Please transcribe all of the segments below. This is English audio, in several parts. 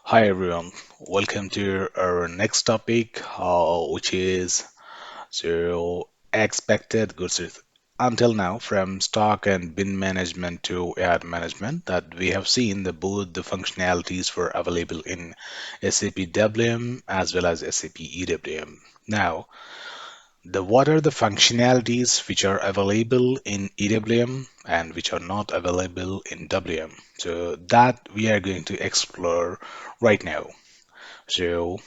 Hi everyone, welcome to our next topic, which is expected goods. Until now, from stock and bin management to ad management, that we have seen the both the functionalities were available in SAP WM as well as SAP EWM. Now, the what are the functionalities which are available in EWM and which are not available in WM? So that we are going to explore right now. So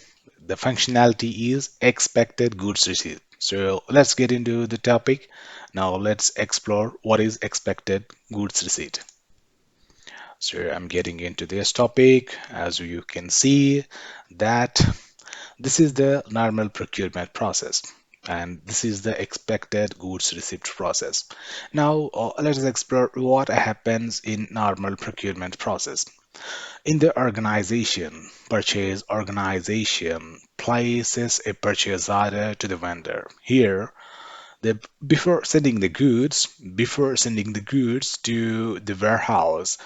the functionality is expected goods receipt. So let's get into the topic. Now let's explore what is expected goods receipt. So I'm getting into this topic. As you can see that this is the normal procurement process and this is the expected goods receipt process. Now let us explore what happens in normal procurement process. In the organization, purchase organization places a purchase order to the vendor. Here, before sending the goods to the warehouse,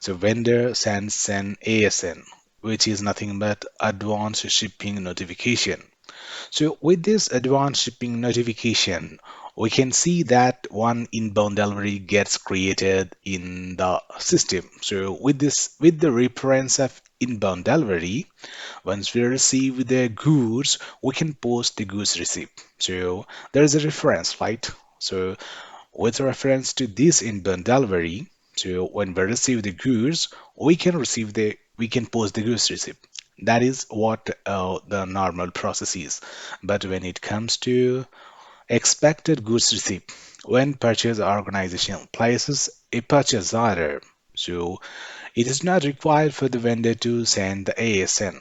the vendor sends an ASN, which is nothing but advance shipping notification. So with this advanced shipping notification, we can see that one inbound delivery gets created in the system. So with the reference of inbound delivery, once we receive the goods, we can post the goods receipt. So there is a reference, right? So with reference to this inbound delivery, so when we receive the goods, we can post the goods receipt. That is what the normal process is. But when it comes to expected goods receipt, when purchase organization places a purchase order, so it is not required for the vendor to send the ASN.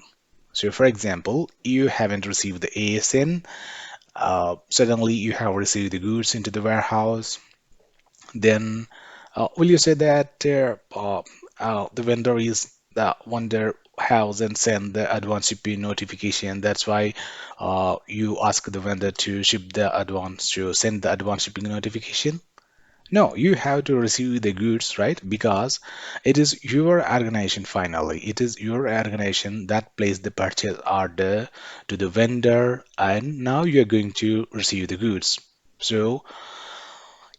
So, for example, you haven't received the ASN, suddenly you have received the goods into the warehouse, then will you say that the vendor is the vendor hasn't sent the advance shipping notification? That's why you ask the vendor to ship the advance to send the advance shipping notification. No, you have to receive the goods, right? Because it is your organization finally. It is your organization that placed the purchase order to the vendor, and now you're going to receive the goods. So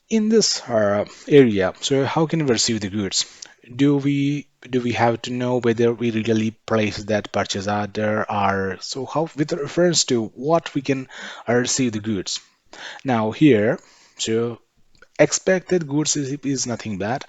in this area, so how can we receive the goods? Do we have to know whether we really place that purchase order, or so how with reference to what we can receive the goods? Now here, so expected goods receipt is nothing but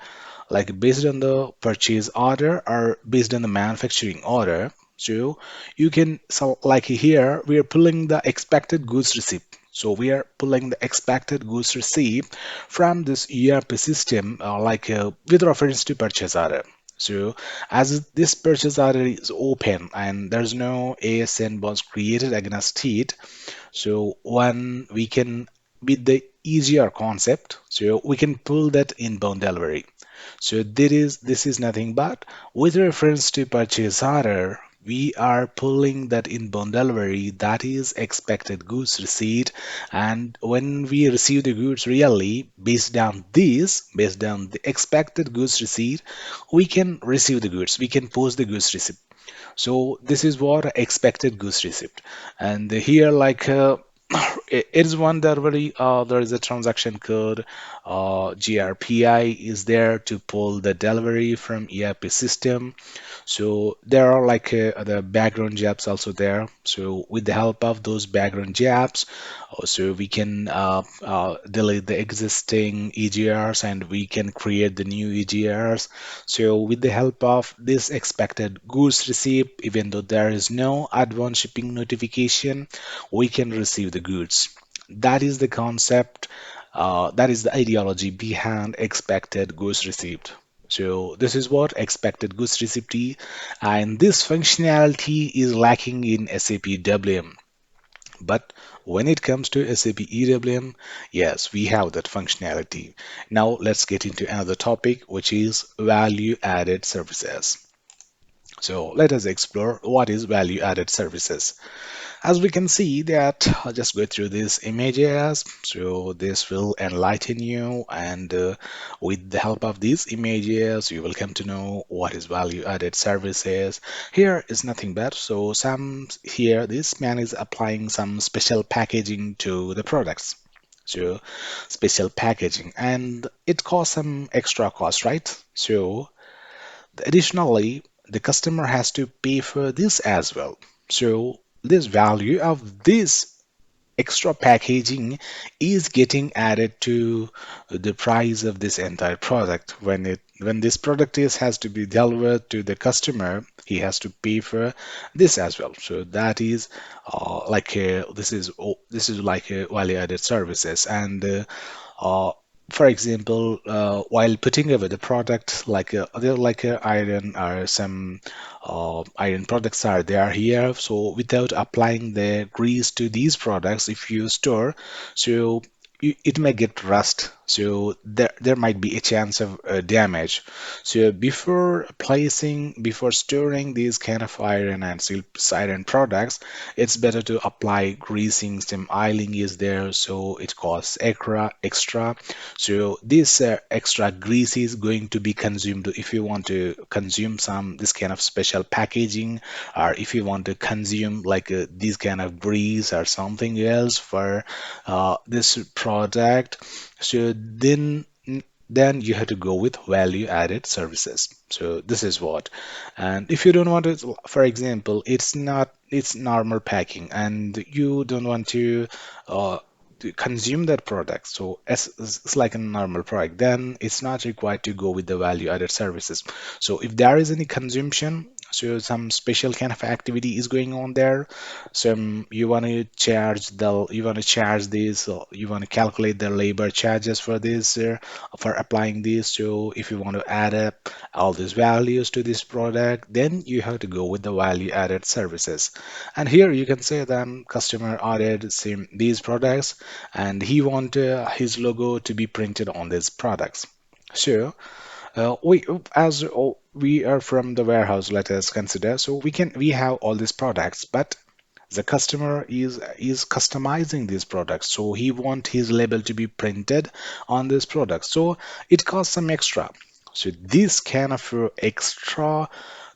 like based on the purchase order or based on the manufacturing order. So you can, so like here we are pulling the expected goods receipt. So we are pulling the expected goods receipt from this ERP system, with reference to purchase order. So as this purchase order is open and there's no ASN was created against it, so when we can, with the easier concept, so we can pull that inbound delivery. So this is nothing but with reference to purchase order, we are pulling that inbound delivery, that is expected goods receipt. And when we receive the goods really based on the expected goods receipt, we can receive the goods, we can post the goods receipt. So this is what expected goods receipt. And here it is one delivery. There is a transaction code. GRPI is there to pull the delivery from ERP system. So there are the background jobs also there. So with the help of those background jobs, so we can delete the existing EGRs and we can create the new EGRs. So with the help of this expected goods receipt, even though there is no advance shipping notification, we can receive the goods. That is the concept. That is the ideology behind expected goods received. So this is what expected goods receipt is, and this functionality is lacking in SAP WM. But when it comes to SAP EWM, yes, we have that functionality. Now let's get into another topic, which is value added services. So let us explore what is value added services. As we can see that I'll just go through these images, so this will enlighten you, and with the help of these images you will come to know what is value added services. Here is nothing but, so some here this man is applying some special packaging to the products. So special packaging, and it costs some extra cost, right? So additionally, the customer has to pay for this as well. So this value of this extra packaging is getting added to the price of this entire product. When this product is has to be delivered to the customer, he has to pay for this as well. So that is this is like a value added services. And uh, for example, while putting over the product, like other like iron or some iron products are there here. So without applying the grease to these products, if you store, so it may get rust. So there might be a chance of damage. So before storing these kind of iron and iron products, it's better to apply greasing. Some oiling is there, so it costs extra. So this extra grease is going to be consumed if you want to consume some this kind of special packaging, or if you want to consume like this kind of grease or something else for this product. So then you have to go with value added services. So this is what. And if you don't want it, for example, it's normal packing and you don't want to consume that product, so it's like a normal product, then it's not required to go with the value added services. So if there is any consumption, so some special kind of activity is going on there, some you want to charge this, or you want to calculate the labor charges for this, for applying this. So if you want to add up all these values to this product, then you have to go with the value added services. And here you can say that customer ordered these products, and he want his logo to be printed on these products. So we are from the warehouse, let us consider. So we have all these products, but the customer is customizing these products, so he want his label to be printed on this product, so it costs some extra. So this kind of extra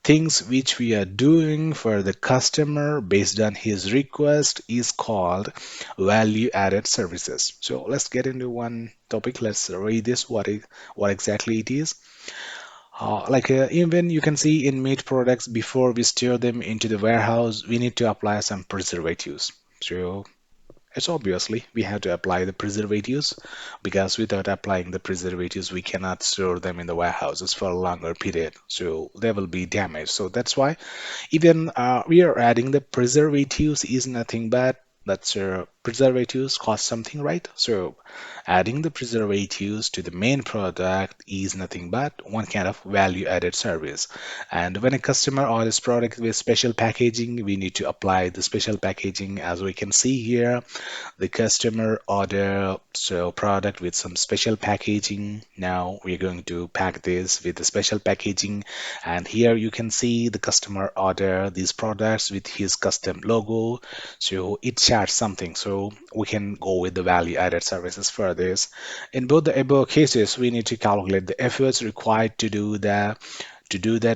things which we are doing for the customer based on his request is called value added services. So let's get into one topic. Let's read this, what exactly it is. Even you can see in meat products, before we store them into the warehouse, we need to apply some preservatives. So it's obviously we have to apply the preservatives, because without applying the preservatives, we cannot store them in the warehouses for a longer period. So they will be damaged. So that's why even we are adding the preservatives is nothing but that's preservatives cost something, right? So adding the preservatives to the main product is nothing but one kind of value added service. And when a customer orders product with special packaging, we need to apply the special packaging. As we can see here, the customer order so product with some special packaging. Now we're going to pack this with the special packaging, and here you can see the customer order these products with his custom logo, so it shares something. So we can go with the value added services for this. In both the above cases, we need to calculate the efforts required to do that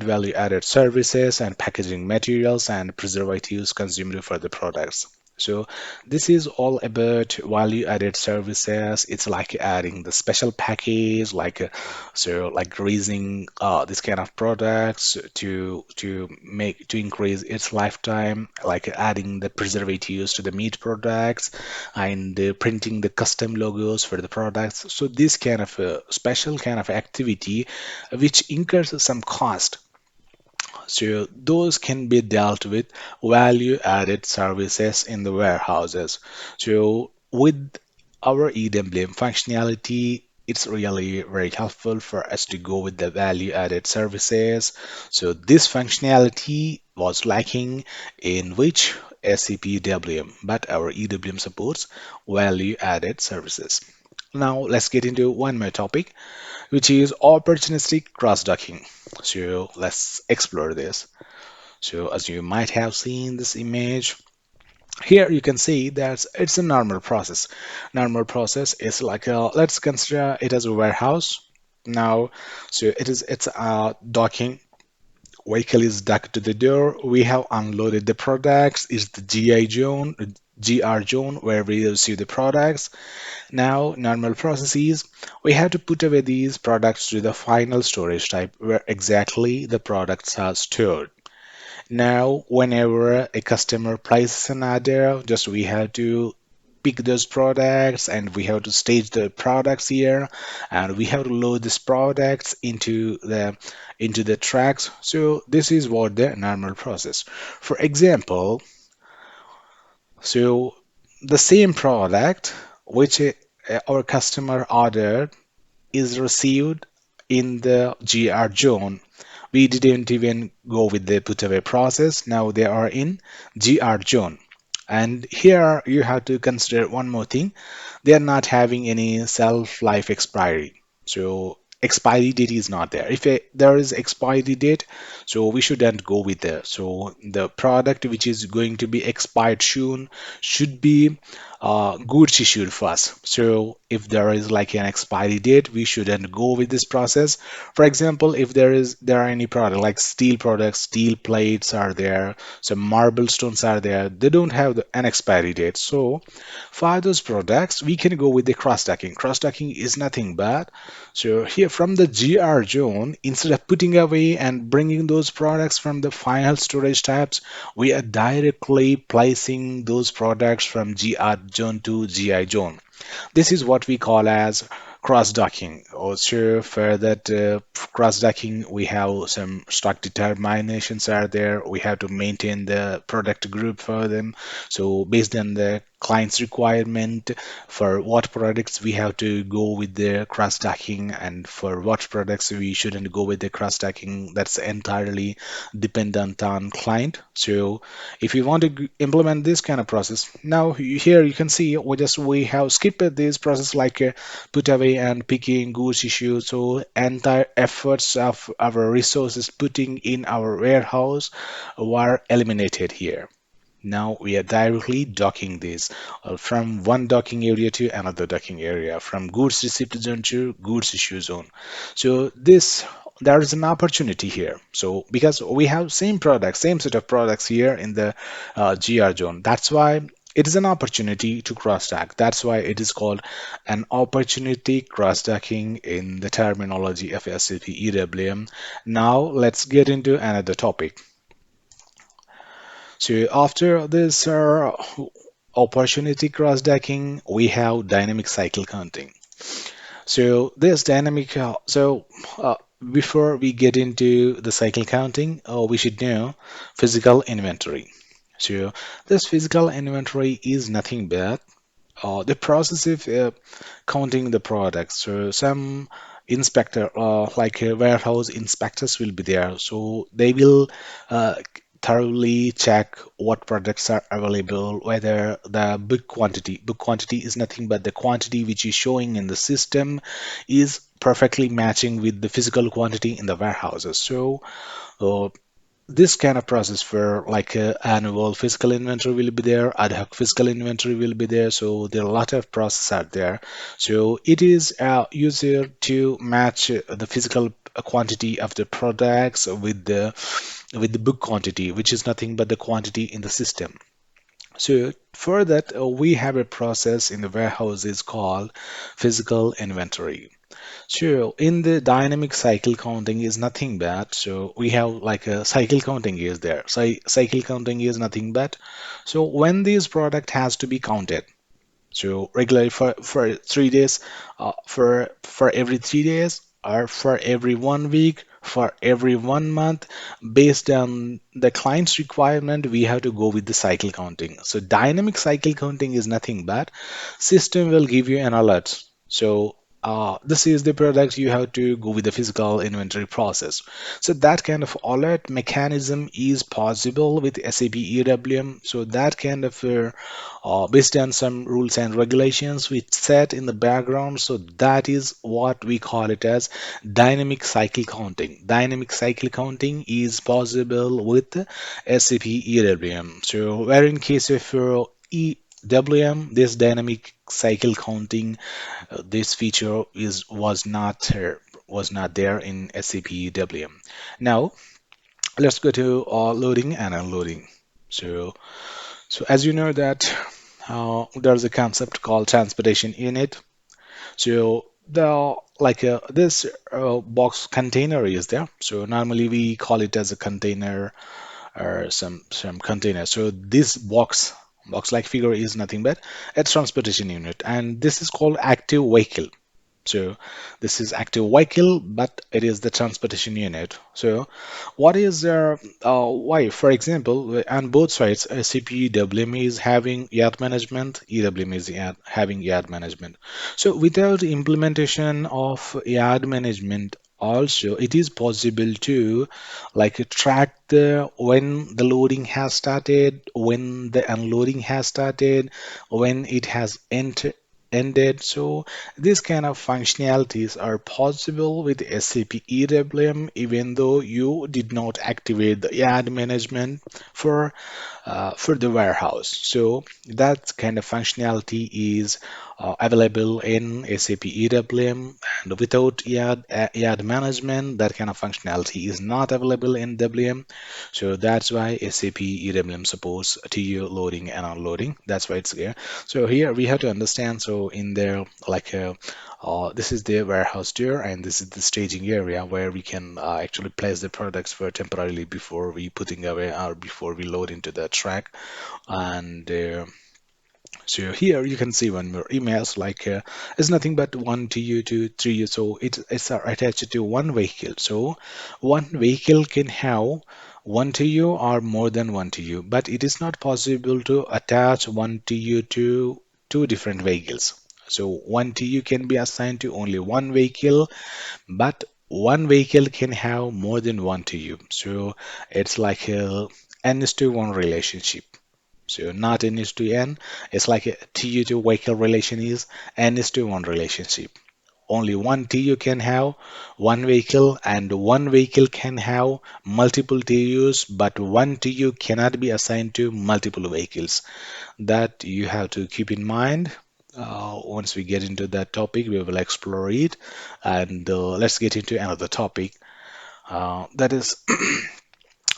value added services and packaging materials and preservatives consumed for the products. So this is all about value added services. It's like adding the special package, like raising this kind of products to increase its lifetime, like adding the preservatives to the meat products and printing the custom logos for the products. So this kind of special kind of activity which incurs some cost, so those can be dealt with value added services in the warehouses. So with our EWM functionality, it's really very helpful for us to go with the value added services. So this functionality was lacking in which SAP EWM, but our EWM supports value added services. Now let's get into one more topic. which is opportunistic cross-docking. So let's explore this. So as you might have seen this image, here you can see that it's a normal process. Normal process is like let's consider it as a warehouse. Now, so it's docking. Vehicle is docked to the door. We have unloaded the products. Is the GR zone where we receive the products. Now, normal processes, we have to put away these products to the final storage type where exactly the products are stored. Now, whenever a customer places an order, just we have to pick those products and we have to stage the products here and we have to load these products into the tracks. So this is what the normal process. For example, so the same product which our customer ordered is received in the GR zone. We didn't even go with the put away process. Now they are in GR zone. And here you have to consider one more thing. They are not having any self life expiry. So expiry date is not there. If there is expiry date, so we shouldn't go with there. So the product which is going to be expired soon should be goods issued first. So if there is like an expiry date, we shouldn't go with this process. For example, if there are any product like steel products, steel plates are there, some marble stones are there, they don't have an expiry date. So for those products, we can go with the cross-docking. Cross-docking is nothing but so here from the GR zone, instead of putting away and bringing those products from the final storage types, we are directly placing those products from GR zone to GI zone. This is what we call as cross-docking. Also, for that cross-docking, we have some stock determinations are there. We have to maintain the product group for them. So based on the client's requirement, for what products we have to go with the cross-docking and for what products we shouldn't go with the cross-docking, that's entirely dependent on client. So if you want to implement this kind of process, now here you can see we have skipped this process like put away and picking goods issue. So entire efforts of our resources putting in our warehouse were eliminated here. Now we are directly docking this from one docking area to another docking area, from goods receipt zone to goods issue zone. So this there is an opportunity here. So because we have same product, same set of products here in the GR zone, that's why it is an opportunity to cross-dock. That's why it is called an opportunity cross-docking in the terminology of SAP EWM. Now let's get into another topic. So after this opportunity cross-docking, we have dynamic cycle counting. So this dynamic, before we get into the cycle counting, we should know physical inventory. So this physical inventory is nothing but the process of counting the products. So some inspector, like warehouse inspectors, will be there. So they will thoroughly check what products are available, whether the book quantity is nothing but the quantity which is showing in the system is perfectly matching with the physical quantity in the warehouses. So uh, this kind of process for like annual physical inventory will be there, ad hoc physical inventory will be there. So there are a lot of process out there. So it is easier to match the physical quantity of the products with the book quantity, which is nothing but the quantity in the system. So for that, we have a process in the warehouses called physical inventory. Sure, in the dynamic cycle counting is nothing but so we have like a cycle counting is there. So cycle counting is nothing but so when this product has to be counted. So regularly for 3 days, for every 3 days, or for every 1 week, for every 1 month, based on the client's requirement, we have to go with the cycle counting. So dynamic cycle counting is nothing but system will give you an alert. So this is the product, you have to go with the physical inventory process. So that kind of alert mechanism is possible with SAP EWM. So that kind of based on some rules and regulations which set in the background. So that is what we call it as dynamic cycle counting. Dynamic cycle counting is possible with SAP EWM. So where in case of EWM, this dynamic cycle counting, this feature is was not there in SAP EWM. Now let's go to loading and unloading. So as you know that there's a concept called transportation unit. So the like this box container is there. So normally we call it as a container or some container. So this box like figure is nothing but a transportation unit, and this is called active vehicle. So this is active vehicle, but it is the transportation unit. So what is why? For example, on both sides, CPWM is having yard management, EWM is having yard management. So without implementation of yard management, also it is possible to like track the when the loading has started, when the unloading has started, when it has ended. So these kind of functionalities are possible with SAP EWM even though you did not activate the yard management for the warehouse. So that kind of functionality is available in SAP EWM, and without yard management, that kind of functionality is not available in WM. So that's why SAP EWM supports TU loading and unloading. That's why it's there. So here we have to understand. So in there, like this is the warehouse door, and this is the staging area where we can actually place the products for temporarily before we putting away or before we load into the track. And so here you can see one more emails like it's nothing but 1 TU to 3U. So it's attached to one vehicle. So one vehicle can have 1 TU or more than 1 TU, but it is not possible to attach 1 TU to two different vehicles. So 1 TU can be assigned to only one vehicle, but one vehicle can have more than 1 TU. So it's like a n is to 1 relationship. So not n is to n. It's like a TU to vehicle relation is n is to 1 relationship. Only one TU can have one vehicle, and one vehicle can have multiple TUs, but one TU cannot be assigned to multiple vehicles. That you have to keep in mind. Once we get into that topic, we will explore it. And let's get into another topic. That is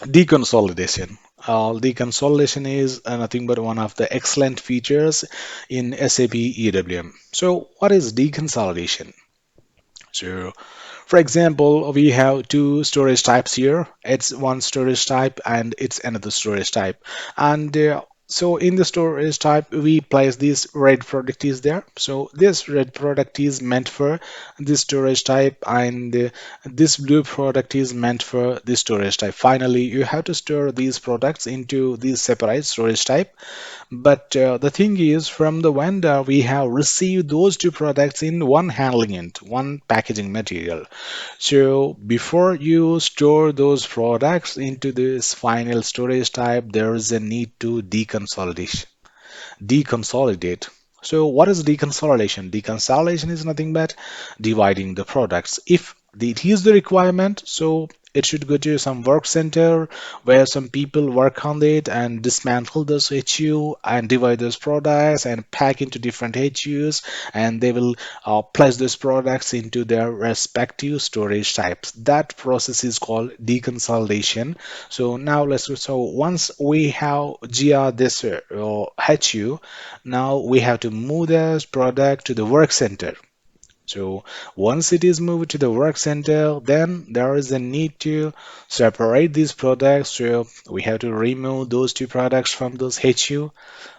deconsolidation. Deconsolidation is nothing but one of the excellent features in SAP EWM. So, what is deconsolidation? So, for example, we have two storage types here. It's one storage type and it's another storage type. And so in the storage type, we place this red product is there. So this red product is meant for this storage type, and this blue product is meant for this storage type. Finally, you have to store these products into these separate storage type. But the thing is, from the vendor, we have received those two products in one handling unit, one packaging material. So before you store those products into this final storage type, there is a need to deconsolidate. So what is deconsolidation? Deconsolidation is nothing but dividing the products. If it is the requirement, so it should go to some work center where some people work on it and dismantle those HU and divide those products and pack into different HUs, and they will place those products into their respective storage types. That process is called deconsolidation. So now so once we have GR this HU, now we have to move this product to the work center. So once it is moved to the work center, then there is a need to separate these products. So we have to remove those two products from those HU.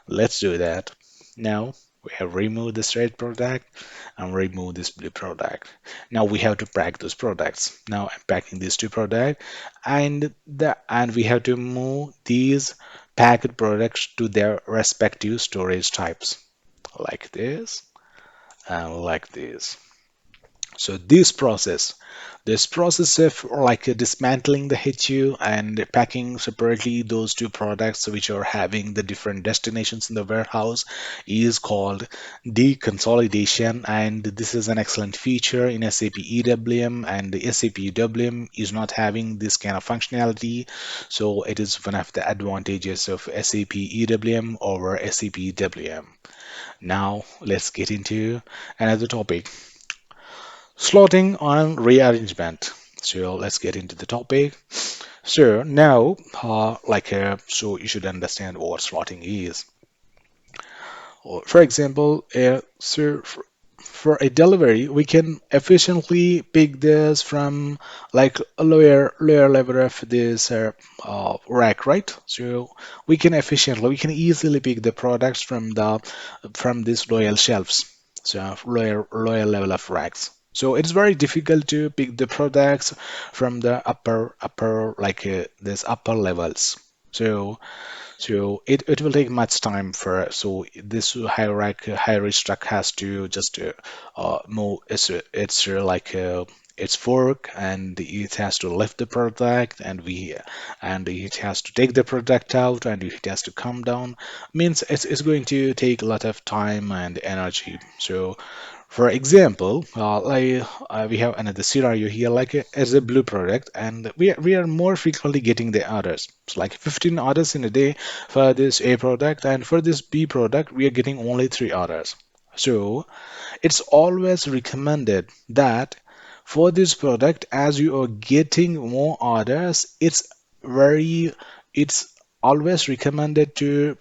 Let's do that. Now we have removed this red product and remove this blue product. Now we have to pack those products. Now I'm packing these two products, and we have to move these packed products to their respective storage types like this and like this. So this process of like dismantling the HU and packing separately those two products which are having the different destinations in the warehouse is called deconsolidation, and this is an excellent feature in SAP EWM, and the SAP EWM is not having this kind of functionality, so it is one of the advantages of SAP EWM over SAP WM. Now let's get into another topic. Slotting on rearrangement. So let's get into the topic. So now, so you should understand what slotting is. Or for example, for a delivery, we can efficiently pick this from like a lower level of this rack, right? So we can easily pick the products from these loyal shelves, so lower level of racks. So it's very difficult to pick the products from the upper this upper levels. So it will take much time for so this high risk truck has to just move its fork, and it has to lift the product, and it has to take the product out, and it has to come down. Means it's going to take a lot of time and energy. So for example, we have another scenario here, as a blue product, and we are more frequently getting the orders. It's like 15 orders in a day for this A product, and for this B product, we are getting only 3 orders. So it's always recommended that for this product, as you are getting more orders, very it's always recommended to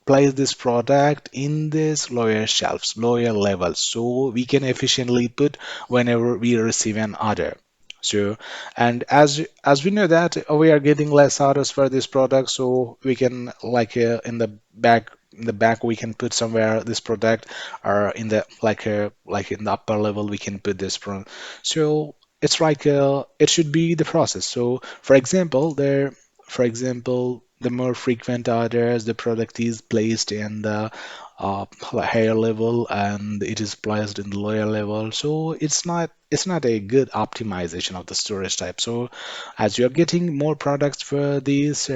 place this product in this lower shelves, lower levels, so we can efficiently put whenever we receive an order. So, and as we know that we are getting less orders for this product, so we can in the back we can put somewhere this product, or in the like in the upper level we can put this pro. So it's it should be the process. So for example, the more frequent orders, the product is placed in the higher level, and it is placed in the lower level. So it's not a good optimization of the storage type. So as you're getting more products for these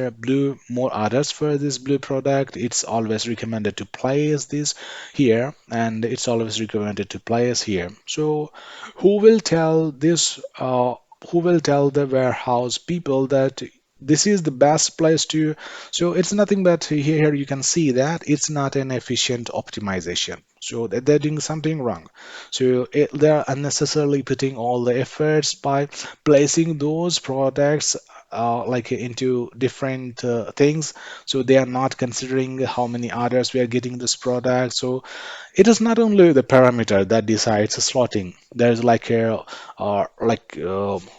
more orders for this blue product, it's always recommended to place this here, and it's always recommended to place here. So who will tell this? Who will tell the warehouse people that this is the best place to? So it's nothing but here you can see that it's not an efficient optimization, so they're doing something wrong. So they're unnecessarily putting all the efforts by placing those products into different things. So they are not considering how many orders we are getting this product. So it is not only the parameter that decides slotting. There's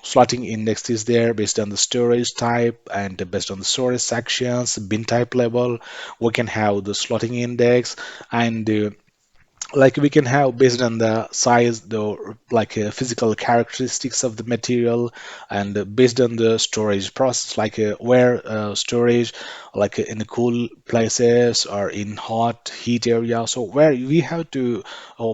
slotting index is there based on the storage type and based on the storage sections, bin type level. We can have the slotting index, and we can have based on the size, the physical characteristics of the material, and based on the storage process, where storage, in the cool places or in hot heat area, so where we have to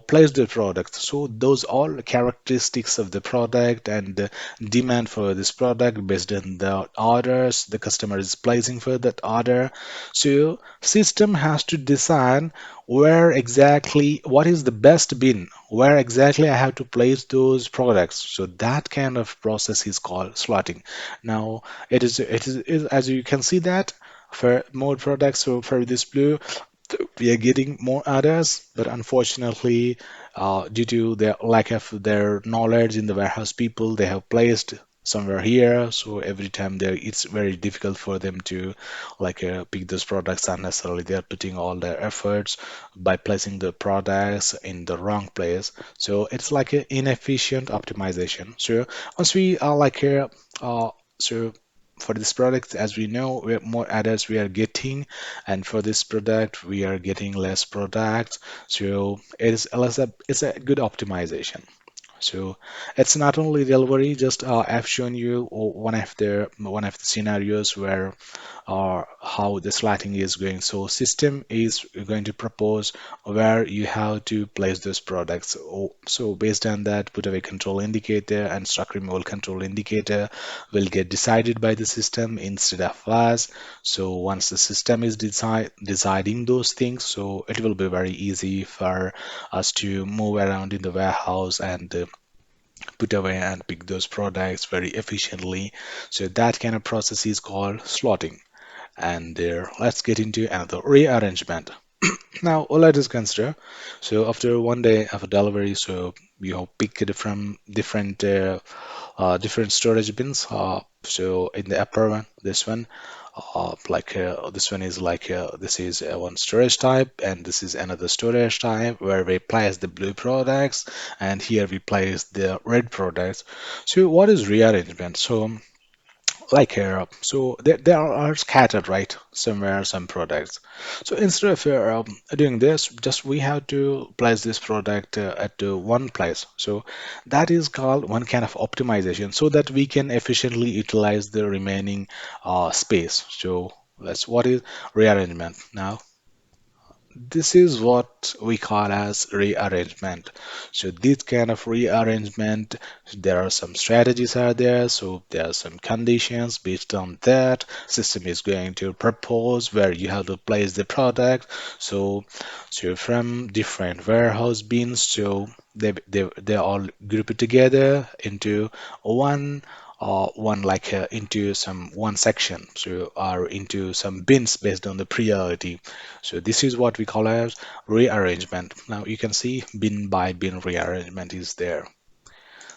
place the product. So those all characteristics of the product, and the demand for this product based on the orders the customer is placing for that order. So system has to decide where exactly what is the best bin, where exactly I have to place those products. So that kind of process is called slotting. Now as you can see that for more products, so for this blue we are getting more orders, but unfortunately, due to the lack of their knowledge in the warehouse people, they have placed somewhere here. So every time it's very difficult for them to pick those products unnecessarily. They are putting all their efforts by placing the products in the wrong place. So it's like an inefficient optimization. So once we are so for this product, as we know, more adders we are getting, and for this product we are getting less products. So it's a good optimization. So it's not only delivery, just I've shown you one of the scenarios where how the slotting is going. So system is going to propose where you have to place those products. So based on that, put away control indicator and stock removal control indicator will get decided by the system instead of us. So once the system is deciding those things, so it will be very easy for us to move around in the warehouse and put away and pick those products very efficiently. So that kind of process is called slotting. And let's get into another rearrangement. Now, let us consider. So after one day of delivery, so you have picked from different storage bins. So in the upper one, this one, this one is this is one storage type, and this is another storage type where we place the blue products, and here we place the red products. So what is rearrangement? So so there are scattered right somewhere some products. So instead of doing this, just we have to place this product at one place. So that is called one kind of optimization, so that we can efficiently utilize the remaining space. So that's what is rearrangement. Now this is what we call as rearrangement. So this kind of rearrangement, there are some strategies are there. So there are some conditions based on that. System is going to propose where you have to place the product. So from different warehouse bins, so they all group it together into one into some one section, so or into some bins based on the priority. So this is what we call as rearrangement. Now you can see bin by bin rearrangement is there.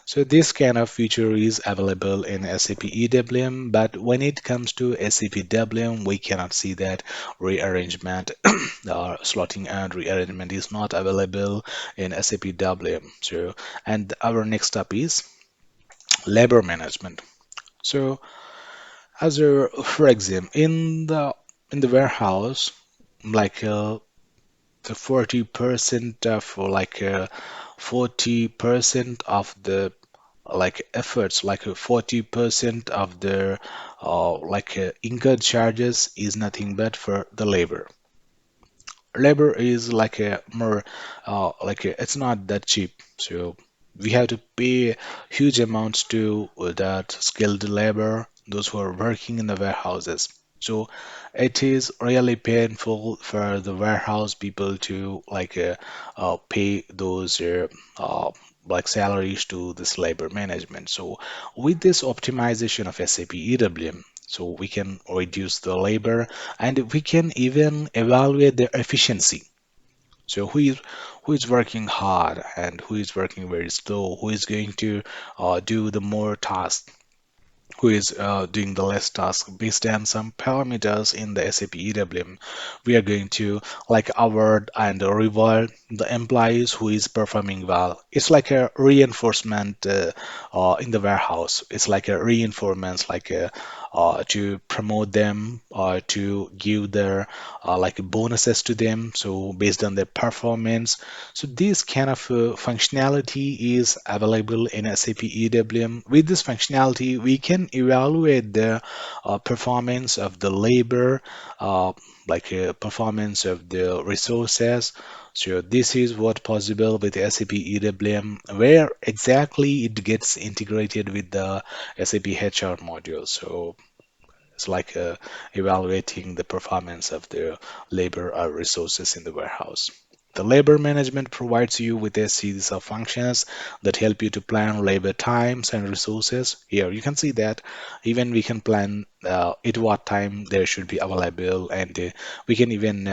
So this kind of feature is available in SAP EWM, but when it comes to SAP WM, we cannot see that rearrangement or slotting and rearrangement is not available in SAP WM. So, and our next step is labor management. So, as a for example, in the warehouse, like the 40% of 40% of the efforts, 40% of the incurred charges is nothing but for the labor is like a more it's not that cheap, so we have to pay huge amounts to that skilled labor, those who are working in the warehouses. So it is really painful for the warehouse people to pay those salaries to this labor management. So with this optimization of SAP EWM, so we can reduce the labor and we can even evaluate their efficiency. So who is working hard and who is working very slow, who is going to do the more tasks, who is doing the less task based on some parameters in the SAP EWM. We are going to award and reward the employees who is performing well. It's like a reinforcement in the warehouse. It's like a reinforcement, to promote them or to give their bonuses to them. So based on their performance. So this kind of functionality is available in SAP EWM. With this functionality, we can evaluate the performance of the labor, performance of the resources. So this is what possible with SAP EWM, where exactly it gets integrated with the SAP HR module. So it's evaluating the performance of the labor or resources in the warehouse. The labor management provides you with a series of functions that help you to plan labor times and resources. Here you can see that even we can plan at what time they should be available, and we can even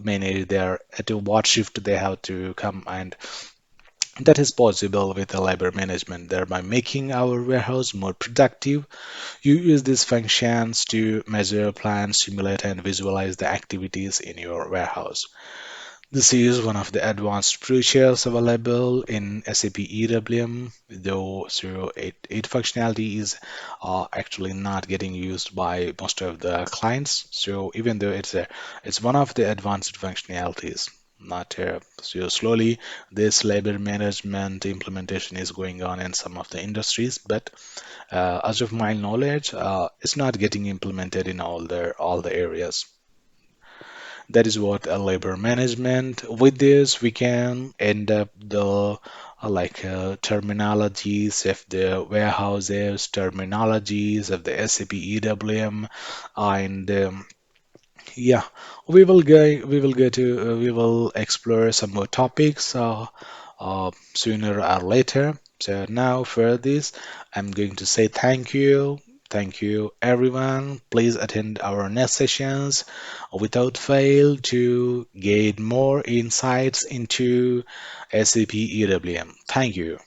manage their at what shift they have to come, and that is possible with the labor management, thereby making our warehouse more productive. You use these functions to measure, plan, simulate, and visualize the activities in your warehouse. This is one of the advanced features available in SAP EWM, though it functionality is actually not getting used by most of the clients. So even though it's one of the advanced functionalities. not so slowly. This labor management implementation is going on in some of the industries, but as of my knowledge, it's not getting implemented in all the areas. That is what a labor management. With this, we can end up the terminologies of the warehouses, terminologies of the SAP EWM, and yeah, we will explore some more topics sooner or later. So now for this, I'm going to say thank you everyone. Please attend our next sessions without fail to gain more insights into SAP EWM. Thank you.